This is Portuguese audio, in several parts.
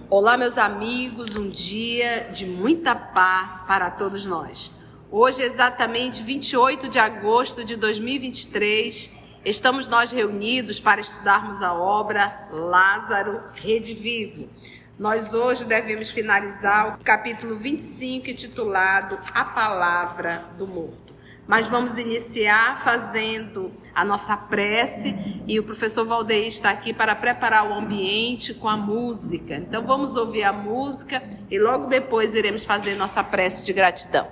Olá, meus amigos, um dia de muita paz para todos nós. Hoje, exatamente 28 de agosto de 2023, estamos nós reunidos para estudarmos a obra Lázaro Redivivo. Nós hoje devemos finalizar o capítulo 25, intitulado A Palavra do Morto. Mas vamos iniciar fazendo a nossa prece e o professor Valdeir está aqui para preparar o ambiente com a música. Então vamos ouvir a música e logo depois iremos fazer nossa prece de gratidão.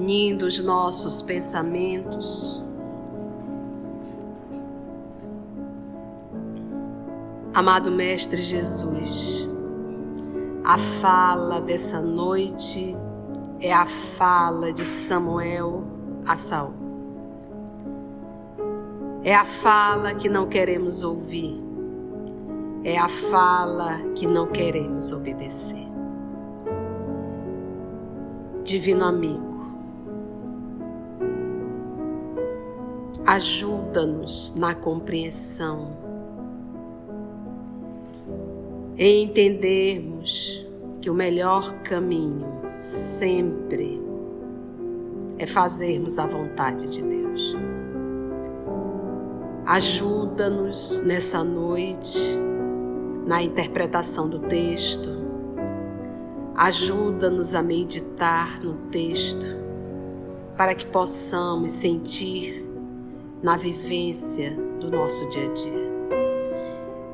unindo os nossos pensamentos. Amado Mestre Jesus, a fala dessa noite é a fala de Samuel a Saul. É a fala que não queremos ouvir. É a fala que não queremos obedecer. Divino amigo, ajuda-nos na compreensão, em entendermos que o melhor caminho sempre é fazermos a vontade de Deus. Ajuda-nos nessa noite na interpretação do texto. Ajuda-nos a meditar no texto para que possamos sentir na vivência do nosso dia a dia.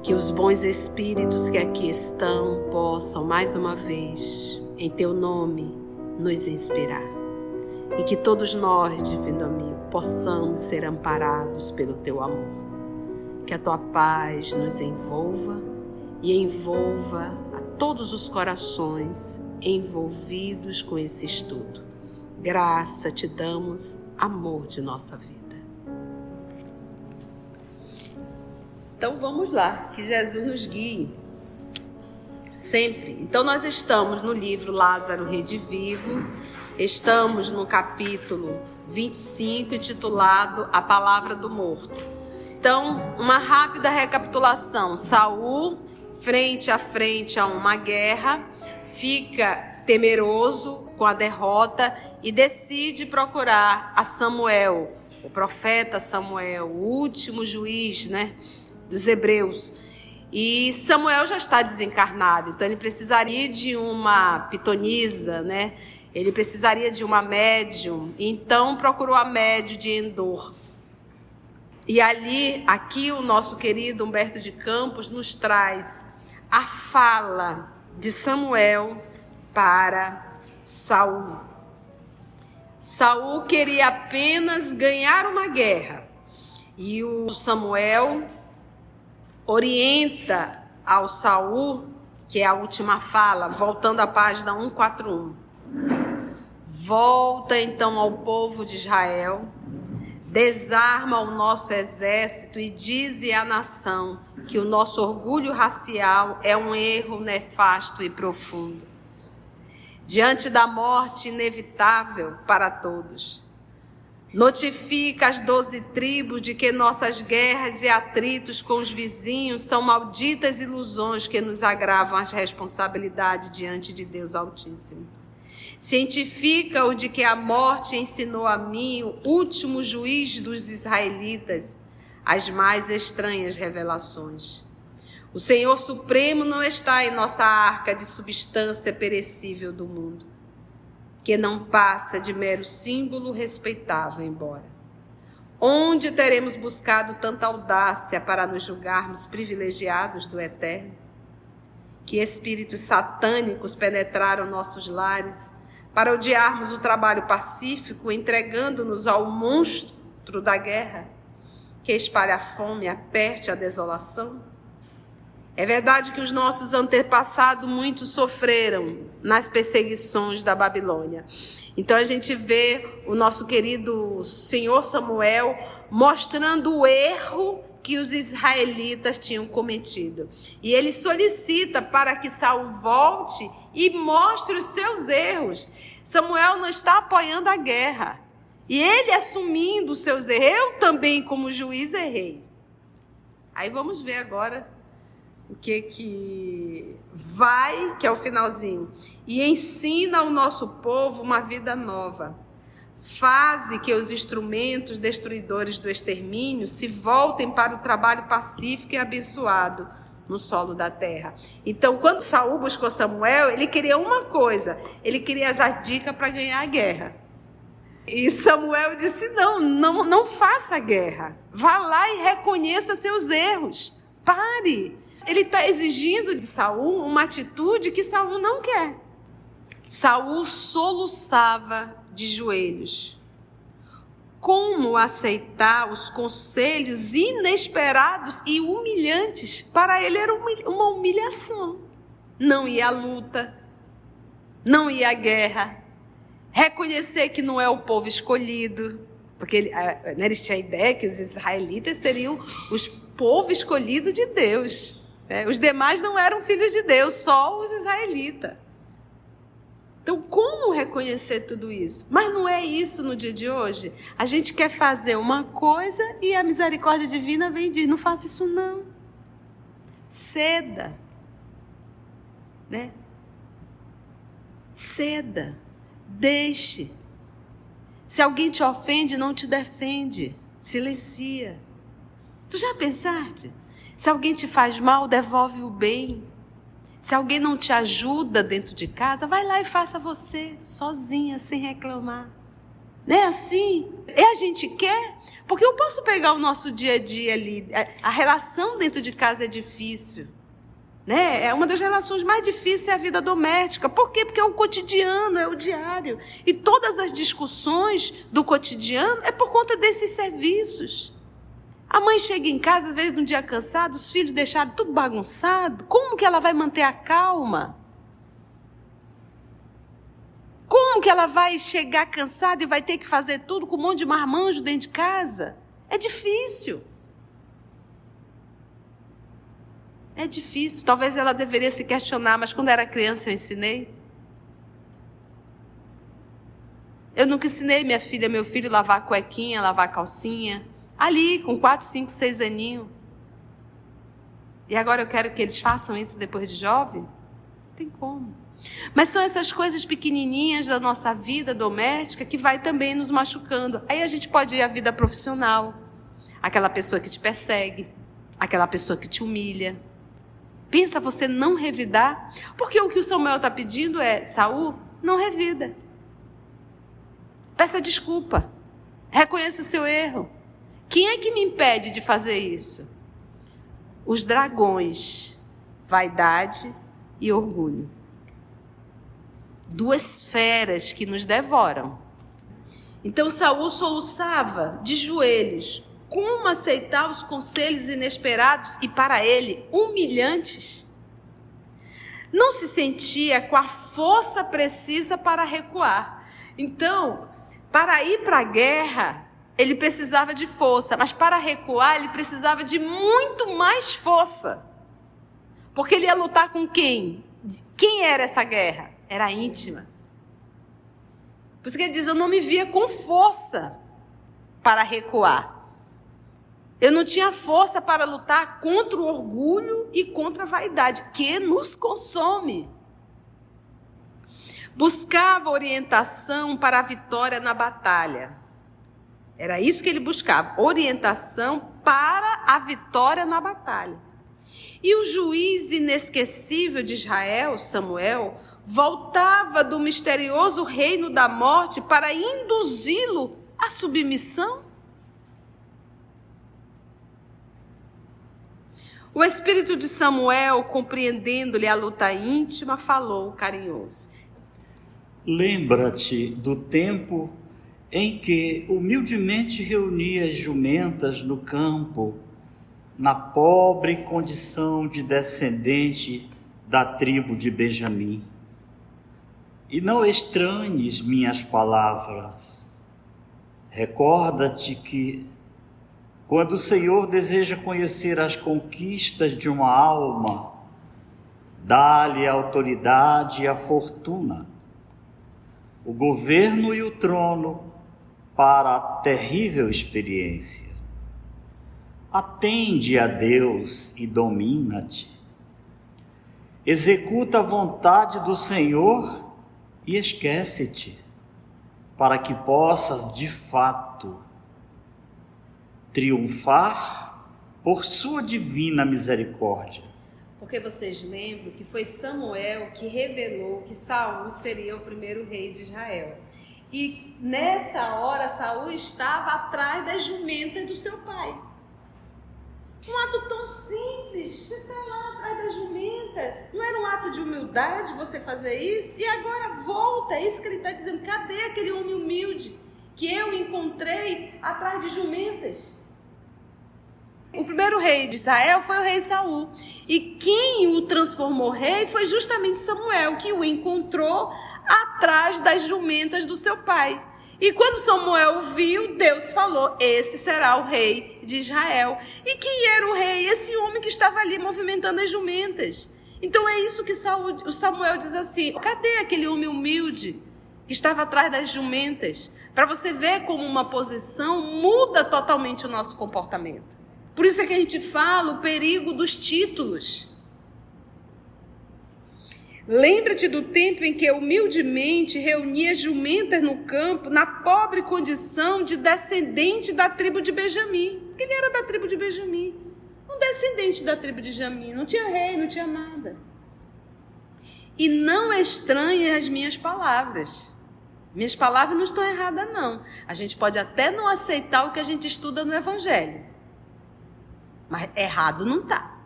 Que os bons espíritos que aqui estão possam, mais uma vez, em Teu nome, nos inspirar. E que todos nós, Divino Amigo, possamos ser amparados pelo Teu amor. Que a Tua paz nos envolva e envolva a todos os corações envolvidos com esse estudo. Graça Te damos, amor de nossa vida. Então vamos lá, que Jesus nos guie sempre. Então nós estamos no livro Lázaro Redivivo, estamos no capítulo 25, intitulado A Palavra do Morto. Então, uma rápida recapitulação. Saul, frente a frente a uma guerra, fica temeroso com a derrota e decide procurar a Samuel, o profeta Samuel, o último juiz, dos hebreus. E Samuel já está desencarnado, então ele precisaria de uma pitonisa, Ele precisaria de uma médium, então procurou a médium de Endor. E aqui o nosso querido Humberto de Campos nos traz a fala de Samuel para Saul. Saul queria apenas ganhar uma guerra. E o Samuel orienta ao Saul, que é a última fala, voltando à página 141. Volta então ao povo de Israel, desarma o nosso exército e dize à nação que o nosso orgulho racial é um erro nefasto e profundo. Diante da morte inevitável para todos, notifica as 12 tribos de que nossas guerras e atritos com os vizinhos são malditas ilusões que nos agravam as responsabilidades diante de Deus Altíssimo. Cientifica-o de que a morte ensinou a mim, o último juiz dos israelitas, as mais estranhas revelações. O Senhor Supremo não está em nossa arca de substância perecível do mundo, que não passa de mero símbolo respeitável embora. Onde teremos buscado tanta audácia para nos julgarmos privilegiados do Eterno? Que espíritos satânicos penetraram nossos lares para odiarmos o trabalho pacífico, entregando-nos ao monstro da guerra, que espalha a fome, a peste, a desolação? É verdade que os nossos antepassados muito sofreram nas perseguições da Babilônia. Então a gente vê o nosso querido senhor Samuel mostrando o erro que os israelitas tinham cometido. E ele solicita para que Saul volte e mostre os seus erros. Samuel não está apoiando a guerra. E ele assumindo os seus erros. Eu também, como juiz, errei. Aí vamos ver agora o que vai, que é o finalzinho. E ensina ao nosso povo uma vida nova. Faze que os instrumentos destruidores do extermínio se voltem para o trabalho pacífico e abençoado no solo da terra. Então, quando Saul buscou Samuel, ele queria uma coisa, ele queria as dicas para ganhar a guerra. E Samuel disse, não faça a guerra, vá lá e reconheça seus erros, pare. Ele está exigindo de Saul uma atitude que Saul não quer. Saul soluçava de joelhos. Como aceitar os conselhos inesperados e humilhantes? Para ele era uma humilhação. Não ir à luta, não ir à guerra, reconhecer que não é o povo escolhido, porque eles tinham a ideia que os israelitas seriam os povo escolhido de Deus. Os demais não eram filhos de Deus, só os israelitas. Então, como reconhecer tudo isso? Mas não é isso no dia de hoje. A gente quer fazer uma coisa e a misericórdia divina vem e diz, não faça isso não. Ceda. Ceda. Deixe. Se alguém te ofende, não te defende. Silencia. Tu já pensaste? Se alguém te faz mal, devolve o bem. Se alguém não te ajuda dentro de casa, vai lá e faça você, sozinha, sem reclamar. Não é assim? A gente quer? Porque eu posso pegar o nosso dia a dia ali. A relação dentro de casa é difícil. É uma das relações mais difíceis é a vida doméstica. Por quê? Porque é o cotidiano, é o diário. E todas as discussões do cotidiano é por conta desses serviços. A mãe chega em casa, às vezes, num dia cansado, os filhos deixaram tudo bagunçado. Como que ela vai manter a calma? Como que ela vai chegar cansada e vai ter que fazer tudo com um monte de marmanjo dentro de casa? É difícil. É difícil. Talvez ela deveria se questionar, mas quando era criança eu ensinei. Eu nunca ensinei minha filha, meu filho, a lavar a cuequinha, lavar a calcinha. Ali, com 4, 5, 6 aninhos. E agora eu quero que eles façam isso depois de jovem? Não tem como. Mas são essas coisas pequenininhas da nossa vida doméstica que vai também nos machucando. Aí a gente pode ir à vida profissional. Aquela pessoa que te persegue. Aquela pessoa que te humilha. Pensa você não revidar. Porque o que o Samuel está pedindo é, Saul, não revida. Peça desculpa. Reconheça seu erro. Quem é que me impede de fazer isso? Os dragões, vaidade e orgulho. 2 feras que nos devoram. Então Saul soluçava de joelhos. Como aceitar os conselhos inesperados e para ele humilhantes? Não se sentia com a força precisa para recuar. Então, para ir para a guerra, ele precisava de força, mas para recuar ele precisava de muito mais força. Porque ele ia lutar com quem? Quem era essa guerra? Era íntima. Por isso que ele diz, eu não me via com força para recuar. Eu não tinha força para lutar contra o orgulho e contra a vaidade, que nos consome. Buscava orientação para a vitória na batalha. Era isso que ele buscava, orientação para a vitória na batalha. E o juiz inesquecível de Israel, Samuel, voltava do misterioso reino da morte para induzi-lo à submissão. O espírito de Samuel, compreendendo-lhe a luta íntima, falou carinhoso. Lembra-te do tempo em que humildemente reunia as jumentas no campo, na pobre condição de descendente da tribo de Benjamim. E não estranhes minhas palavras. Recorda-te que, quando o Senhor deseja conhecer as conquistas de uma alma, dá-lhe a autoridade e a fortuna, o governo e o trono, para a terrível experiência. Atende a Deus e domina-te. Executa a vontade do Senhor e esquece-te, para que possas de fato triunfar por sua divina misericórdia. Porque vocês lembram que foi Samuel que revelou que Saul seria o primeiro rei de Israel. E nessa hora Saul estava atrás das jumentas do seu pai. Um ato tão simples, você está lá atrás da jumenta. Não era um ato de humildade. humildade você fazer isso? E agora volta, é isso que ele está dizendo. Cadê aquele homem humilde que eu encontrei atrás de jumentas? O primeiro rei de Israel foi o rei Saul. E quem o transformou rei foi justamente Samuel, que o encontrou atrás das jumentas do seu pai. E quando Samuel viu, Deus falou: esse será o rei de Israel. E quem era o rei? Esse homem que estava ali movimentando as jumentas. Então é isso que o Samuel diz assim: cadê aquele homem humilde que estava atrás das jumentas? Para você ver como uma posição muda totalmente o nosso comportamento. Por isso é que a gente fala o perigo dos títulos. Lembra-te do tempo em que humildemente reunia jumentas no campo, na pobre condição de descendente da tribo de Benjamim. Porque ele era da tribo de Benjamim. Um descendente da tribo de Benjamim. Não tinha rei, não tinha nada. E não estranhe as minhas palavras. Minhas palavras não estão erradas, não. A gente pode até não aceitar o que a gente estuda no Evangelho. Mas errado não está.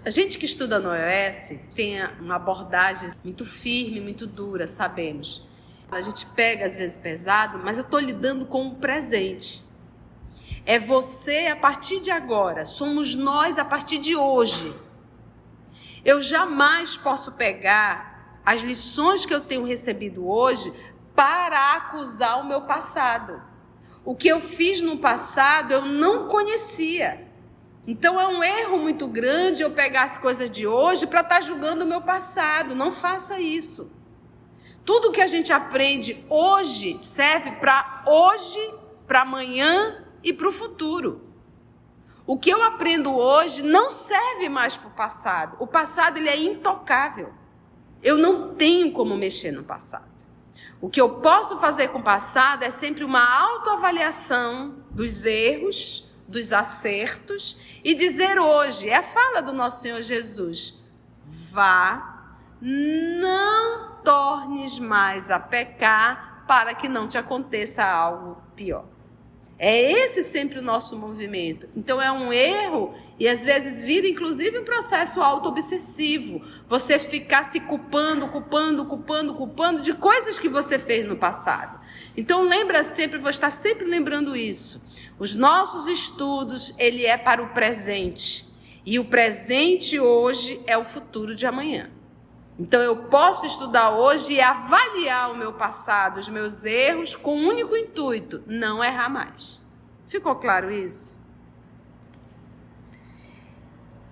A gente que estuda no EOS tem uma abordagem muito firme, muito dura, sabemos. A gente pega às vezes pesado, mas eu estou lidando com o presente. É você a partir de agora, somos nós a partir de hoje. Eu jamais posso pegar as lições que eu tenho recebido hoje para acusar o meu passado. O que eu fiz no passado eu não conhecia. Então é um erro muito grande eu pegar as coisas de hoje para estar julgando o meu passado. Não faça isso. Tudo que a gente aprende hoje serve para hoje, para amanhã e para o futuro. O que eu aprendo hoje não serve mais para o passado. O passado ele é intocável. Eu não tenho como mexer no passado. O que eu posso fazer com o passado é sempre uma autoavaliação dos erros, dos acertos e dizer hoje, é a fala do nosso Senhor Jesus: vá, não tornes mais a pecar para que não te aconteça algo pior. É esse sempre o nosso movimento. Então é um erro e às vezes vira inclusive um processo auto-obsessivo. Você ficar se culpando de coisas que você fez no passado. Então lembra sempre, vou estar sempre lembrando isso. Os nossos estudos, ele é para o presente. E o presente hoje é o futuro de amanhã. Então eu posso estudar hoje e avaliar o meu passado, os meus erros, com o único intuito: não errar mais. Ficou claro isso?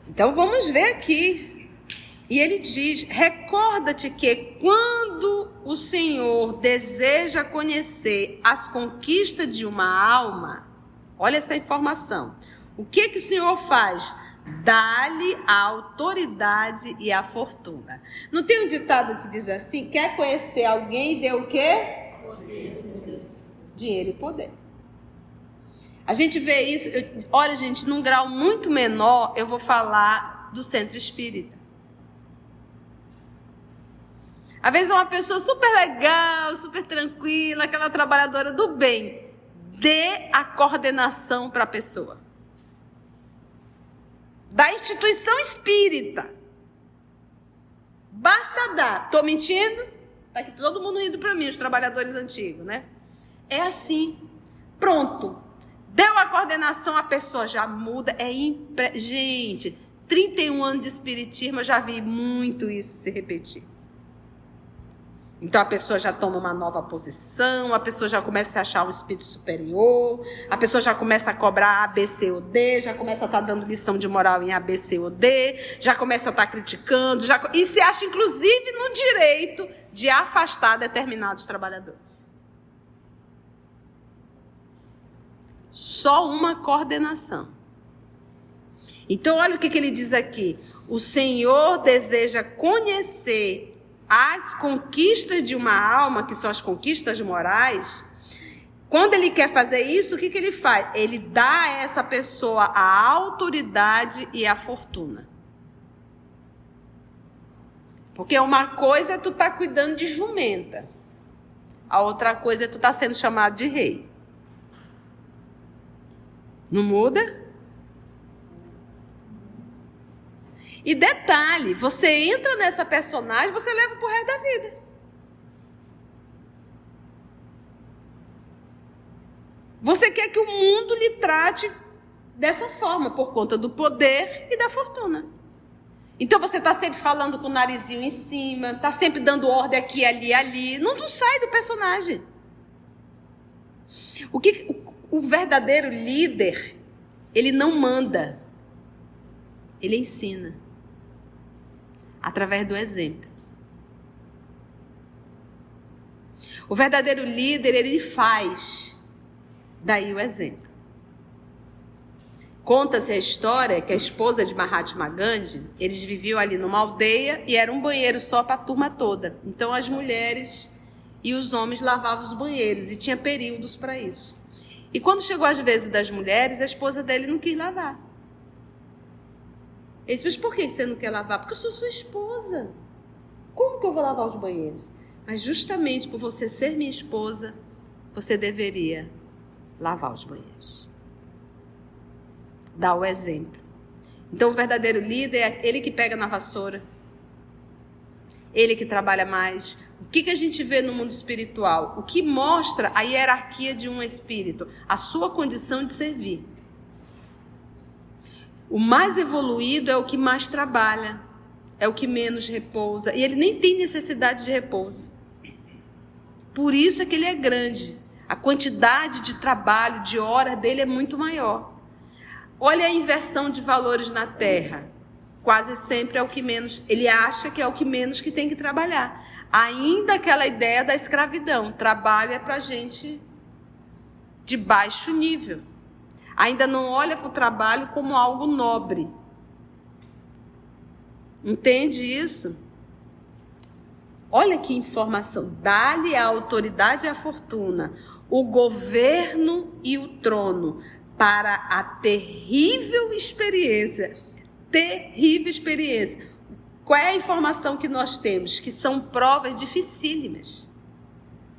Então vamos ver aqui. E ele diz: recorda-te que quando o Senhor deseja conhecer as conquistas de uma alma, olha essa informação. O que o Senhor faz? Dá-lhe a autoridade e a fortuna. Não tem um ditado que diz assim: quer conhecer alguém, dê o quê? Poder. Dinheiro e poder. A gente vê isso, olha gente, num grau muito menor, eu vou falar do centro espírita. Às vezes uma pessoa super legal, super tranquila, aquela trabalhadora do bem, dê a coordenação para a pessoa. Da instituição espírita. Basta dar. Estou mentindo? Está aqui todo mundo rindo para mim, os trabalhadores antigos, né? É assim. Pronto. Deu a coordenação, a pessoa já muda. Gente, 31 anos de espiritismo, eu já vi muito isso se repetir. Então a pessoa já toma uma nova posição, a pessoa já começa a se achar um espírito superior, a pessoa já começa a cobrar A, B, C ou D, já começa a estar dando lição de moral em A, B, C ou D, já começa a estar criticando, e se acha inclusive no direito de afastar determinados trabalhadores. Só uma coordenação. Então olha o que ele diz aqui: o Senhor deseja conhecer as conquistas de uma alma, que são as conquistas morais. Quando ele quer fazer isso, o que ele faz? Ele dá a essa pessoa a autoridade e a fortuna. Porque uma coisa é tu estar cuidando de jumenta. A outra coisa é tu estar sendo chamado de rei. Não muda? E detalhe, você entra nessa personagem, você leva pro resto da vida. Você quer que o mundo lhe trate dessa forma, por conta do poder e da fortuna. Então você está sempre falando com o narizinho em cima, está sempre dando ordem aqui, ali, ali. Não sai do personagem. O verdadeiro líder, ele não manda, ele ensina. Através do exemplo. O verdadeiro líder, ele faz. Daí o exemplo. Conta-se a história que a esposa de Mahatma Gandhi, eles viviam ali numa aldeia e era um banheiro só para a turma toda. Então as mulheres e os homens lavavam os banheiros e tinha períodos para isso. E quando chegou as vezes das mulheres, a esposa dele não quis lavar. Ele disse, mas por que você não quer lavar? Porque eu sou sua esposa. Como que eu vou lavar os banheiros? Mas justamente por você ser minha esposa, você deveria lavar os banheiros. Dá o exemplo. Então o verdadeiro líder é ele que pega na vassoura. Ele que trabalha mais. O que a gente vê no mundo espiritual? O que mostra a hierarquia de um espírito? A sua condição de servir. O mais evoluído é o que mais trabalha. É o que menos repousa. E ele nem tem necessidade de repouso. Por isso é que ele é grande. A quantidade de trabalho, de horas dele é muito maior. Olha a inversão de valores na Terra. Quase sempre é o que menos. Ele acha que é o que menos que tem que trabalhar. Ainda aquela ideia da escravidão. Trabalho é para gente de baixo nível. Ainda não olha para o trabalho como algo nobre. Entende isso? Olha que informação. Dá-lhe a autoridade e a fortuna, o governo e o trono, para a terrível experiência. Terrível experiência. Qual é a informação que nós temos? Que são provas dificílimas.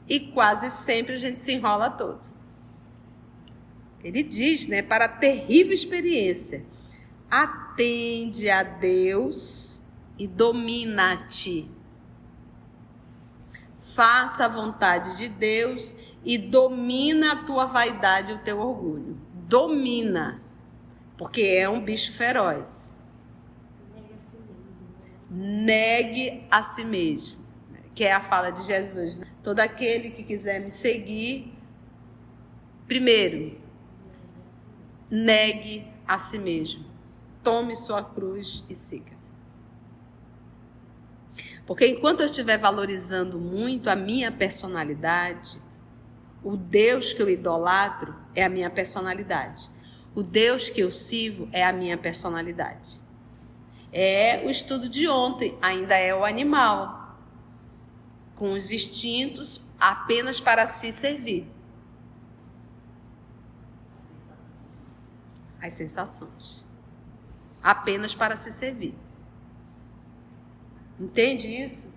E quase sempre a gente se enrola todo. Ele diz, né? Para a terrível experiência. Atende a Deus e domina-te. Faça a vontade de Deus e domina a tua vaidade e o teu orgulho. Domina, porque é um bicho feroz. Negue a si mesmo, que é a fala de Jesus, né? Todo aquele que quiser me seguir, primeiro, negue a si mesmo. Tome sua cruz e siga. Porque enquanto eu estiver valorizando muito a minha personalidade, o Deus que eu idolatro é a minha personalidade. O Deus que eu sirvo é a minha personalidade. É o estudo de ontem, ainda é o animal, com os instintos apenas para se servir. As sensações. Apenas para se servir. Entende isso?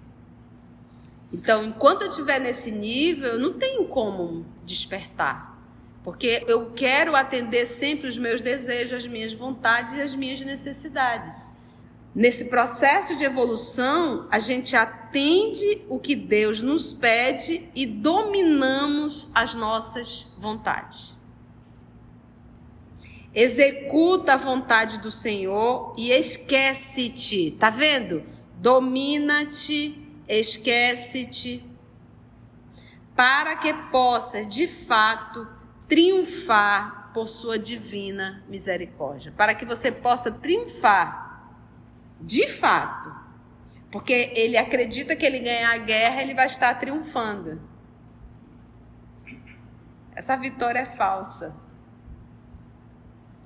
Então, enquanto eu estiver nesse nível, eu não tenho como despertar. Porque eu quero atender sempre os meus desejos, as minhas vontades e as minhas necessidades. Nesse processo de evolução, a gente atende o que Deus nos pede e dominamos as nossas vontades. Executa a vontade do Senhor e esquece-te. Tá vendo? Domina-te. Esquece-te, para que possas, de fato, triunfar por sua divina misericórdia. Para que você possa triunfar, de fato. Porque ele acredita que ele ganhar a guerra, ele vai estar triunfando. Essa vitória é falsa.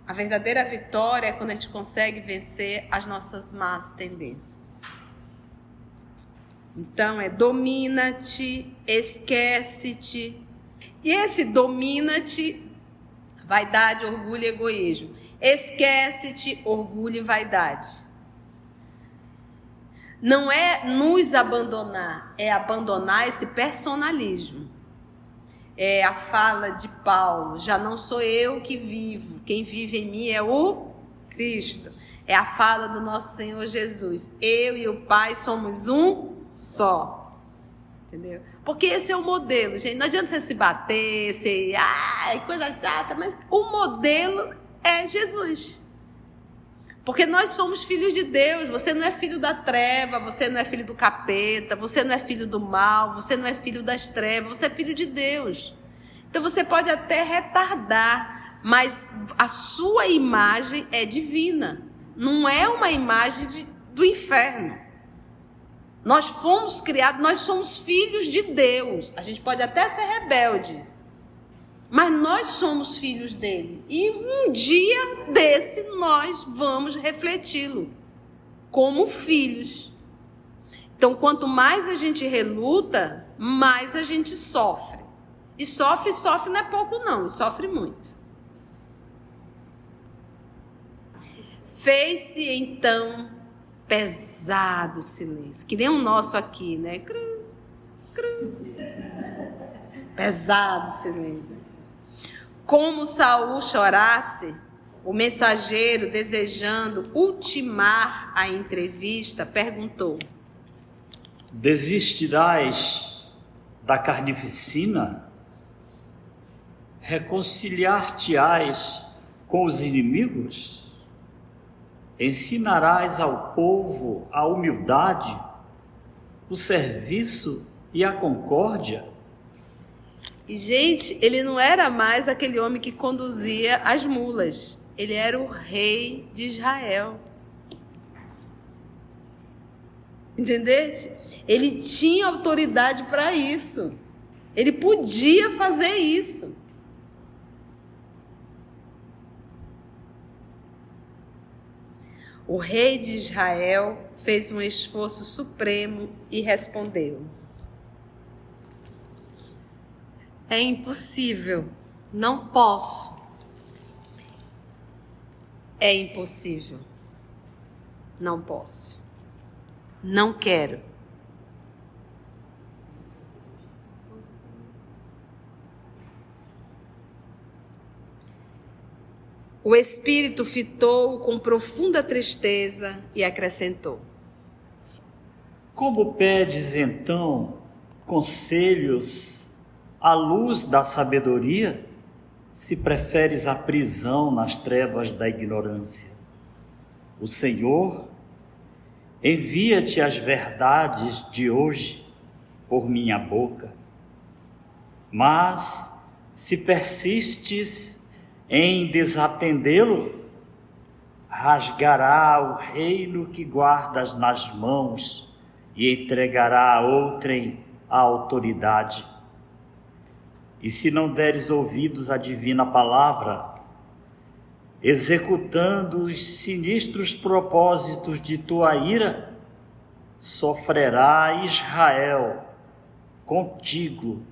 A verdadeira vitória é quando a gente consegue vencer as nossas más tendências. Então, domina-te, esquece-te. E esse domina-te, vaidade, orgulho e egoísmo. Esquece-te, orgulho e vaidade. Não é nos abandonar, é abandonar esse personalismo. É a fala de Paulo, já não sou eu que vivo, quem vive em mim é o Cristo. É a fala do nosso Senhor Jesus. Eu e o Pai somos um só. Entendeu? Porque esse é o modelo, gente. Não adianta você se bater, coisa chata, mas o modelo é Jesus. Porque nós somos filhos de Deus. Você não é filho da treva, você não é filho do capeta, você não é filho do mal, você não é filho das trevas, você é filho de Deus. Então você pode até retardar, mas a sua imagem é divina. Não é uma imagem do inferno. Nós fomos criados, nós somos filhos de Deus. A gente pode até ser rebelde, mas nós somos filhos dele. E um dia desse nós vamos refleti-lo como filhos. Então, quanto mais a gente reluta, mais a gente sofre. E sofre não é pouco não, sofre muito. Fez-se então pesado silêncio, que nem o nosso aqui, né? Pesado silêncio. Como Saul chorasse, o mensageiro, desejando ultimar a entrevista, perguntou: desistirás da carnificina? Reconciliar-te-ás com os inimigos? Ensinarás ao povo a humildade, o serviço e a concórdia? E, gente, ele não era mais aquele homem que conduzia as mulas. Ele era o rei de Israel. Entendeste? Ele tinha autoridade para isso. Ele podia fazer isso. O rei de Israel fez um esforço supremo e respondeu: é impossível, não posso. É impossível, não posso, não quero. O espírito fitou-o com profunda tristeza e acrescentou: como pedes então conselhos à luz da sabedoria, se preferes a prisão nas trevas da ignorância? O Senhor envia-te as verdades de hoje por minha boca, mas se persistes em desatendê-lo, rasgará o reino que guardas nas mãos e entregará a outrem a autoridade. E se não deres ouvidos à divina palavra, executando os sinistros propósitos de tua ira, sofrerá Israel contigo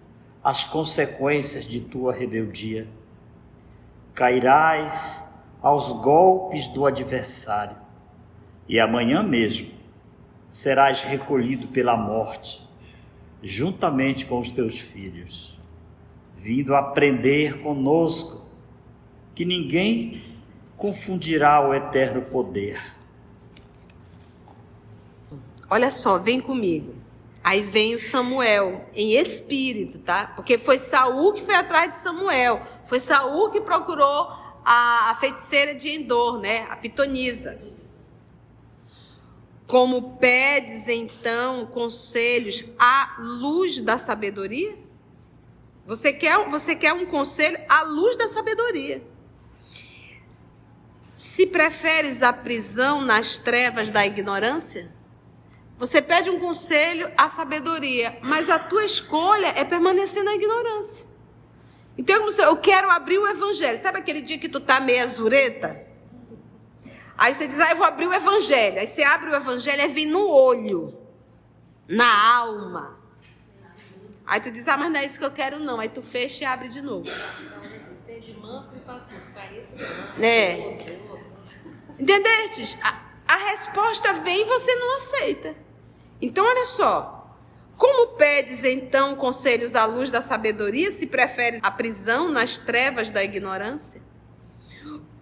as consequências de tua rebeldia. Cairás aos golpes do adversário, e amanhã mesmo serás recolhido pela morte, juntamente com os teus filhos, vindo aprender conosco que ninguém confundirá o eterno poder. Olha só, vem comigo. Aí vem o Samuel, em espírito, tá? Porque foi Saul que foi atrás de Samuel. Foi Saul que procurou a feiticeira de Endor, né? A pitonisa. Como pedes, então, conselhos à luz da sabedoria? Você quer um conselho à luz da sabedoria. Se preferes a prisão nas trevas da ignorância? Você pede um conselho à sabedoria, mas a tua escolha é permanecer na ignorância. Então, eu quero abrir o evangelho. Sabe aquele dia que tu tá meio zureta? Aí você diz, eu vou abrir o evangelho. Aí você abre o evangelho e vem no olho, na alma. Aí tu diz, mas não é isso que eu quero não. Aí tu fecha e abre de novo. Entendeste? A resposta vem e você não aceita. Então, olha só. Como pedes, então, conselhos à luz da sabedoria, se preferes a prisão nas trevas da ignorância?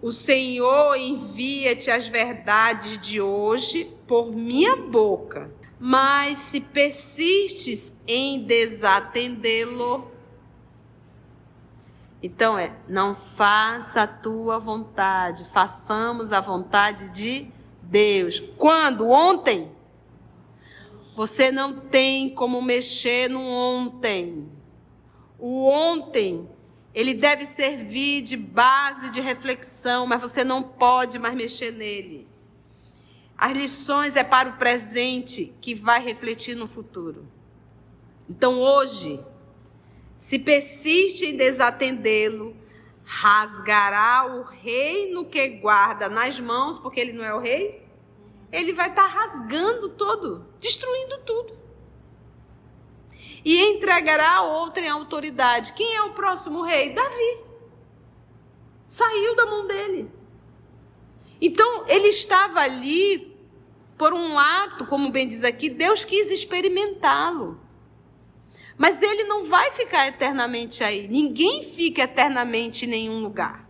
O Senhor envia-te as verdades de hoje por minha boca, mas se persistes em desatendê-lo, então não faça a tua vontade, façamos a vontade de Deus. Quando? Ontem? Você não tem como mexer no ontem. O ontem, ele deve servir de base de reflexão, mas você não pode mais mexer nele. As lições é para o presente, que vai refletir no futuro. Então hoje, se persiste em desatendê-lo, rasgará o reino que guarda nas mãos, porque ele não é o rei, ele vai estar rasgando todo, destruindo tudo. E entregará a outra em autoridade. Quem é o próximo rei? Davi. Saiu da mão dele. Então, ele estava ali por um ato, como bem diz aqui, Deus quis experimentá-lo. Mas ele não vai ficar eternamente aí. Ninguém fica eternamente em nenhum lugar.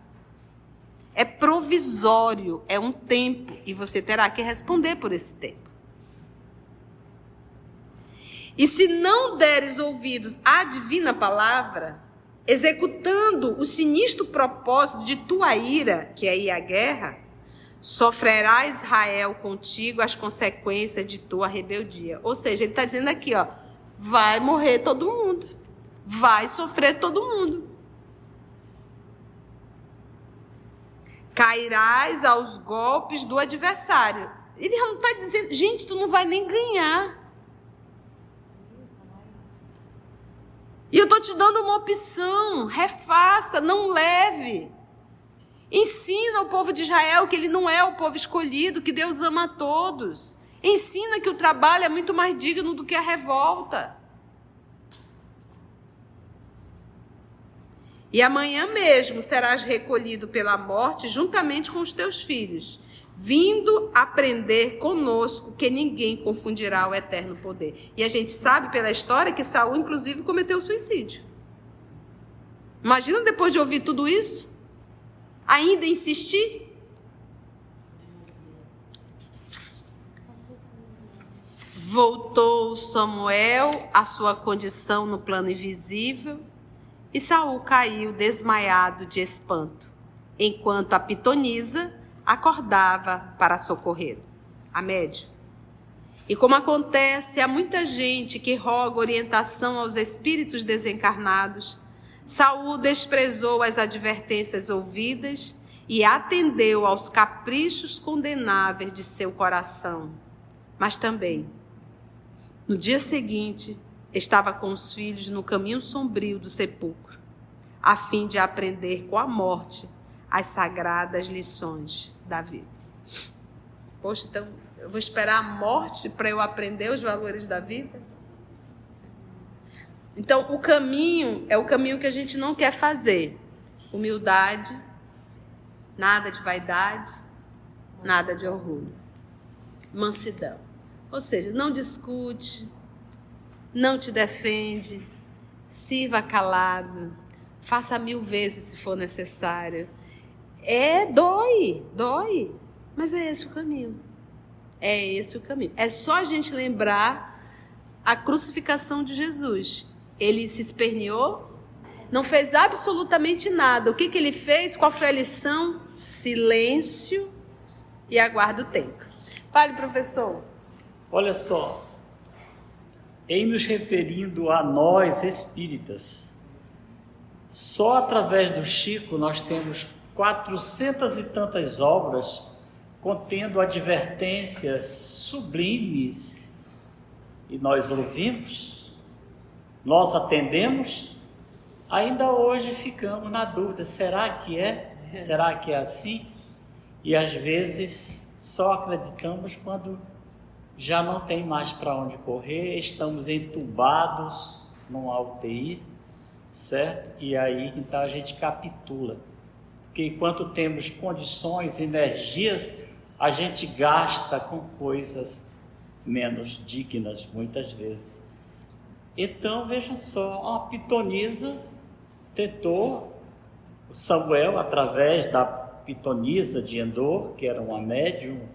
É provisório, é um tempo, e você terá que responder por esse tempo. E se não deres ouvidos à divina palavra, executando o sinistro propósito de tua ira, que é ir à guerra, sofrerá Israel contigo as consequências de tua rebeldia. Ou seja, ele está dizendo aqui, vai morrer todo mundo, vai sofrer todo mundo. Cairás aos golpes do adversário. Ele não está dizendo, gente, tu não vai nem ganhar. E eu estou te dando uma opção, refaça, não leve. Ensina ao povo de Israel que ele não é o povo escolhido, que Deus ama a todos. Ensina que o trabalho é muito mais digno do que a revolta. E amanhã mesmo serás recolhido pela morte juntamente com os teus filhos, vindo aprender conosco que ninguém confundirá o eterno poder. E a gente sabe pela história que Saul, inclusive, cometeu suicídio. Imagina depois de ouvir tudo isso, ainda insistir? Voltou Samuel à sua condição no plano invisível, e Saul caiu desmaiado de espanto, enquanto a pitonisa acordava para socorrê-lo. A médio. E como acontece a muita gente que roga orientação aos espíritos desencarnados, Saul desprezou as advertências ouvidas e atendeu aos caprichos condenáveis de seu coração. Mas também, no dia seguinte, estava com os filhos no caminho sombrio do sepulcro, a fim de aprender com a morte as sagradas lições da vida. Poxa, então eu vou esperar a morte para eu aprender os valores da vida? Então, o caminho é o caminho que a gente não quer fazer. Humildade, nada de vaidade, nada de orgulho. Mansidão. Ou seja, não discute, não te defende, sirva calado, faça 1000 vezes se for necessário. Dói, mas é esse o caminho. É esse o caminho. É só a gente lembrar a crucificação de Jesus. Ele se esperneou, não fez absolutamente nada. O que ele fez? Qual foi a lição? Silêncio e aguarda o tempo. Fale, professor. Olha só, em nos referindo a nós espíritas, só através do Chico nós temos 400 e tantas obras contendo advertências sublimes, e nós ouvimos, nós atendemos, ainda hoje ficamos na dúvida, será que é? Será que é assim? E às vezes só acreditamos quando já não tem mais para onde correr, estamos entubados numa UTI, certo? E aí então a gente capitula, porque enquanto temos condições, energias, a gente gasta com coisas menos dignas muitas vezes. Então veja só, a pitonisa tentou, Samuel, através da Pitonisa de Endor, que era uma médium,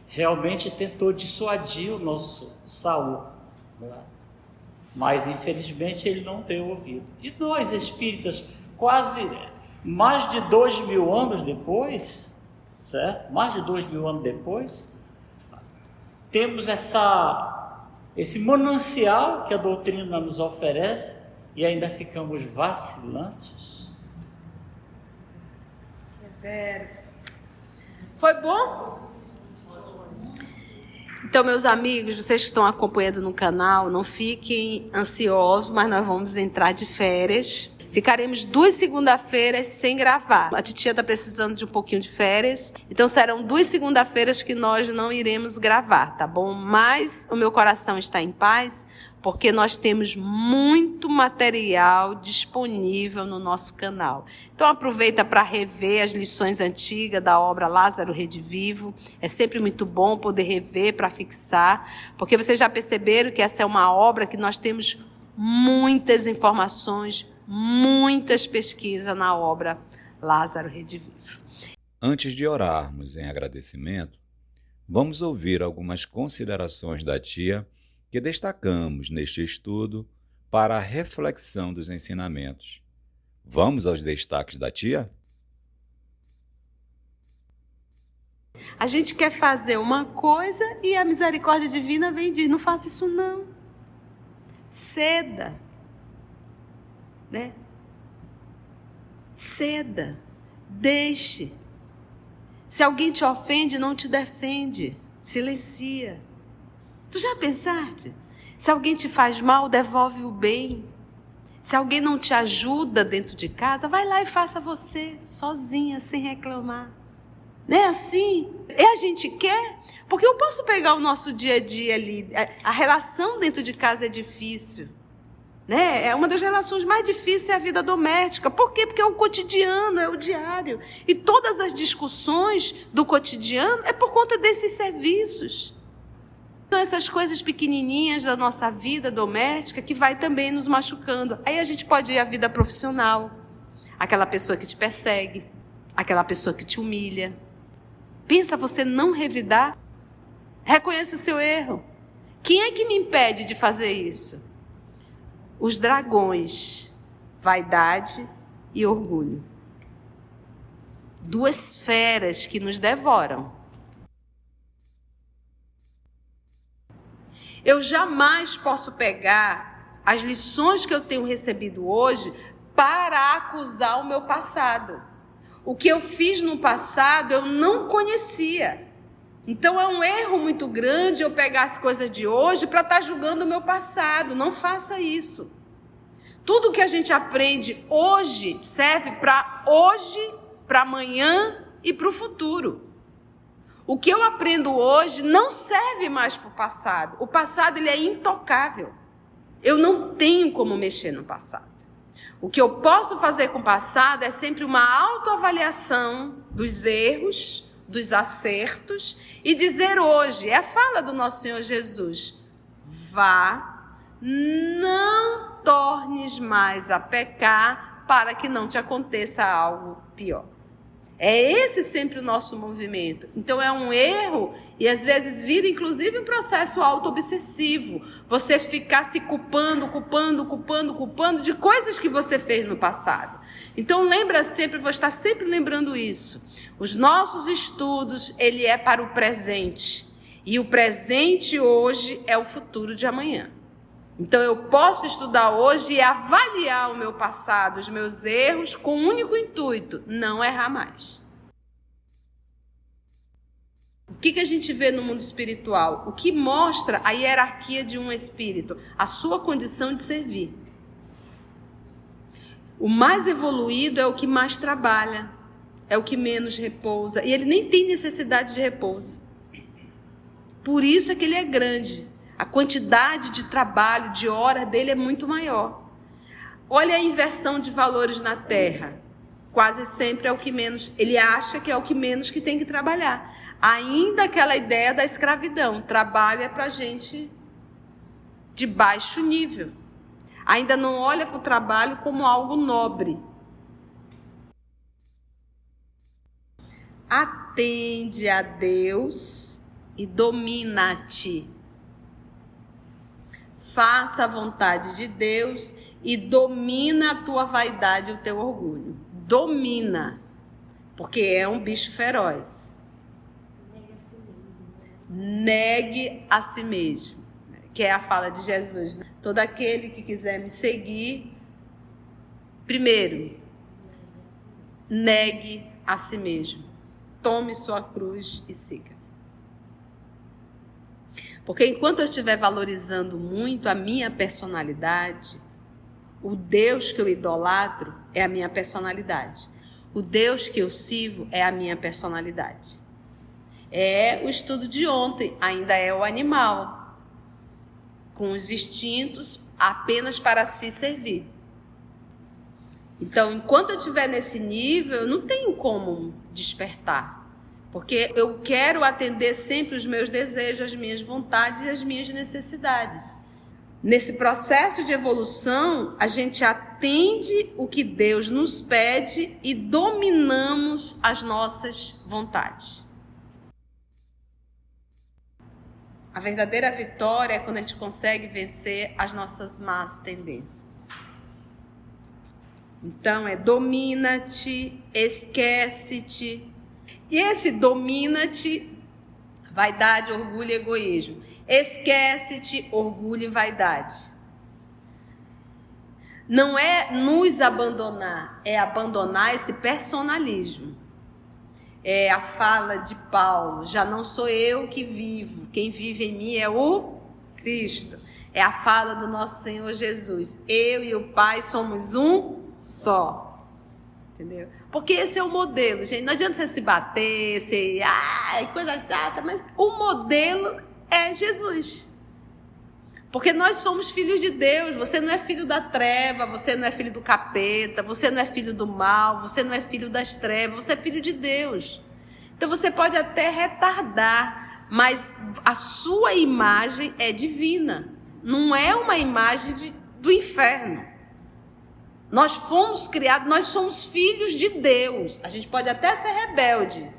realmente tentou dissuadir o nosso Saul, né? Mas infelizmente ele não deu ouvido. E nós espíritas, quase mais de 2000 anos depois, certo? Mais de 2000 anos depois, temos esse manancial que a doutrina nos oferece e ainda ficamos vacilantes. Foi bom? Então, meus amigos, vocês que estão acompanhando no canal, não fiquem ansiosos, mas nós vamos entrar de férias. Ficaremos 2 segunda-feiras sem gravar. A titia está precisando de um pouquinho de férias. Então, serão 2 segunda-feiras que nós não iremos gravar, tá bom? Mas o meu coração está em paz, porque nós temos muito material disponível no nosso canal. Então, aproveita para rever as lições antigas da obra Lázaro Redivivo. É sempre muito bom poder rever para fixar, porque vocês já perceberam que essa é uma obra que nós temos muitas informações, muitas pesquisas na obra Lázaro Redivivo. Antes de orarmos em agradecimento, vamos ouvir algumas considerações da tia que destacamos neste estudo para a reflexão dos ensinamentos. Vamos aos destaques da tia? A gente quer fazer uma coisa e a misericórdia divina vem e diz, não faça isso não. Ceda. Né? Ceda. Deixe. Se alguém te ofende, não te defende. Silencia. Tu já pensaste? Se alguém te faz mal, devolve o bem. Se alguém não te ajuda dentro de casa, vai lá e faça você, sozinha, sem reclamar. Não é assim? E a gente quer? Porque eu posso pegar o nosso dia a dia ali. A relação dentro de casa é difícil. Né? É uma das relações mais difíceis, é a vida doméstica. Por quê? Porque é o cotidiano, é o diário. E todas as discussões do cotidiano é por conta desses serviços. São essas coisas pequenininhas da nossa vida doméstica que vai também nos machucando. Aí a gente pode ir à vida profissional. Aquela pessoa que te persegue, aquela pessoa que te humilha. Pensa você não revidar? Reconheça seu erro. Quem é que me impede de fazer isso? Os dragões, vaidade e orgulho. 2 feras que nos devoram. Eu jamais posso pegar as lições que eu tenho recebido hoje para acusar o meu passado. O que eu fiz no passado eu não conhecia. Então é um erro muito grande eu pegar as coisas de hoje para estar julgando o meu passado. Não faça isso. Tudo que a gente aprende hoje serve para hoje, para amanhã e para o futuro. O que eu aprendo hoje não serve mais para o passado. O passado ele é intocável. Eu não tenho como mexer no passado. O que eu posso fazer com o passado é sempre uma autoavaliação dos erros, dos acertos e dizer hoje, é a fala do nosso Senhor Jesus, vá, não tornes mais a pecar para que não te aconteça algo pior. É esse sempre o nosso movimento. Então é um erro e às vezes vira inclusive um processo auto-obsessivo. Você ficar se culpando de coisas que você fez no passado. Então lembra sempre, vou estar sempre lembrando isso. Os nossos estudos, ele é para o presente. E o presente hoje é o futuro de amanhã. Então eu posso estudar hoje e avaliar o meu passado, os meus erros, com um único intuito, não errar mais. O que a gente vê no mundo espiritual? O que mostra a hierarquia de um espírito? A sua condição de servir. O mais evoluído é o que mais trabalha, é o que menos repousa, e ele nem tem necessidade de repouso. Por isso é que ele é grande. A quantidade de trabalho, de horas dele é muito maior. Olha a inversão de valores na Terra. Quase sempre é o que menos, ele acha que é o que menos que tem que trabalhar. Ainda aquela ideia da escravidão, trabalho é para gente de baixo nível. Ainda não olha para o trabalho como algo nobre. Atende a Deus e domina-te. Faça a vontade de Deus e domina a tua vaidade e o teu orgulho. Domina, porque é um bicho feroz. Negue a si mesmo, que é a fala de Jesus, né? Todo aquele que quiser me seguir, primeiro, negue a si mesmo. Tome sua cruz e siga. Porque enquanto eu estiver valorizando muito a minha personalidade, o Deus que eu idolatro é a minha personalidade. O Deus que eu sirvo é a minha personalidade. É o estudo de ontem, ainda é o animal, com os instintos apenas para se servir. Então, enquanto eu estiver nesse nível, eu não tenho como despertar. Porque eu quero atender sempre os meus desejos, as minhas vontades e as minhas necessidades. Nesse processo de evolução, a gente atende o que Deus nos pede e dominamos as nossas vontades. A verdadeira vitória é quando a gente consegue vencer as nossas más tendências. Então, domina-te, esquece-te. E esse domina-te, vaidade, orgulho e egoísmo. Esquece-te, orgulho e vaidade. Não é nos abandonar, é abandonar esse personalismo. É a fala de Paulo, já não sou eu que vivo, quem vive em mim é o Cristo. É a fala do nosso Senhor Jesus, eu e o Pai somos um só. Entendeu? Porque esse é o modelo, gente. Não adianta você se bater, coisa chata, mas o modelo é Jesus. Porque nós somos filhos de Deus. Você não é filho da treva, você não é filho do capeta, você não é filho do mal, você não é filho das trevas, você é filho de Deus. Então você pode até retardar, mas a sua imagem é divina. Não é uma imagem do inferno. Nós fomos criados, nós somos filhos de Deus. A gente pode até ser rebelde,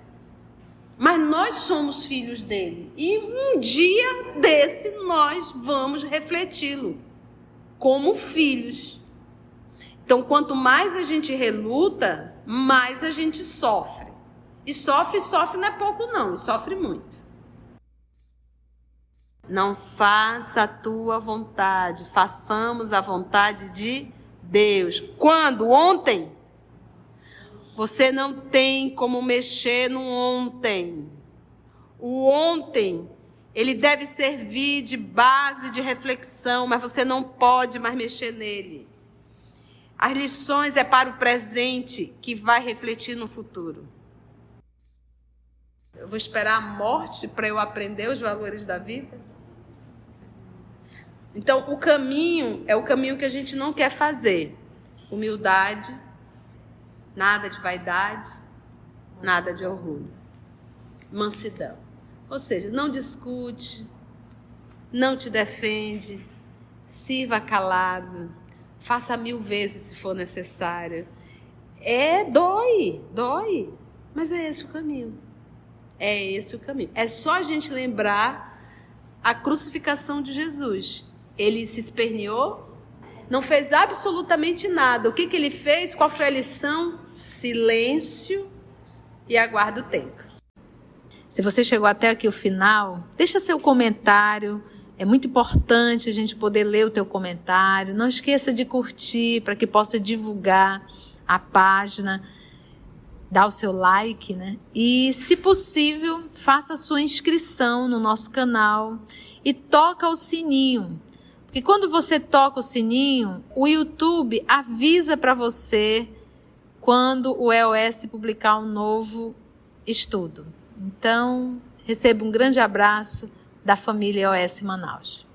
mas nós somos filhos dele. E um dia desse nós vamos refleti-lo como filhos. Então, quanto mais a gente reluta, mais a gente sofre. E sofre não é pouco não, sofre muito. Não faça a tua vontade, façamos a vontade de Deus. Quando? Ontem? Você não tem como mexer no ontem. O ontem, ele deve servir de base de reflexão, mas você não pode mais mexer nele. As lições é para o presente, que vai refletir no futuro. Eu vou esperar a morte para eu aprender os valores da vida? Então, o caminho é o caminho que a gente não quer fazer. Humildade, nada de vaidade, nada de orgulho. Mansidão. Ou seja, não discute, não te defende, sirva calado, faça 1000 vezes se for necessário. Dói, mas é esse o caminho. É esse o caminho. É só a gente lembrar a crucificação de Jesus. Ele se esperneou, não fez absolutamente nada. O que ele fez? Qual foi a lição? Silêncio e aguarda o tempo. Se você chegou até aqui o final, deixa seu comentário. É muito importante a gente poder ler o teu comentário. Não esqueça de curtir para que possa divulgar a página. Dá o seu like, né? E, se possível, faça a sua inscrição no nosso canal e toca o sininho. Porque quando você toca o sininho, o YouTube avisa para você quando o EOS publicar um novo estudo. Então, receba um grande abraço da família EOS Manaus.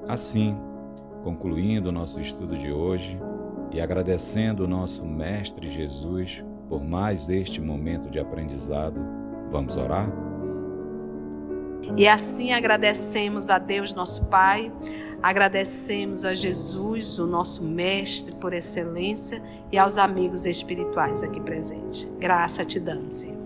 Assim, concluindo o nosso estudo de hoje e agradecendo o nosso Mestre Jesus por mais este momento de aprendizado, vamos orar? E assim agradecemos a Deus, nosso Pai, Agradecemos a Jesus, o nosso mestre por excelência, e aos amigos espirituais aqui presentes. Graça te damos, Senhor.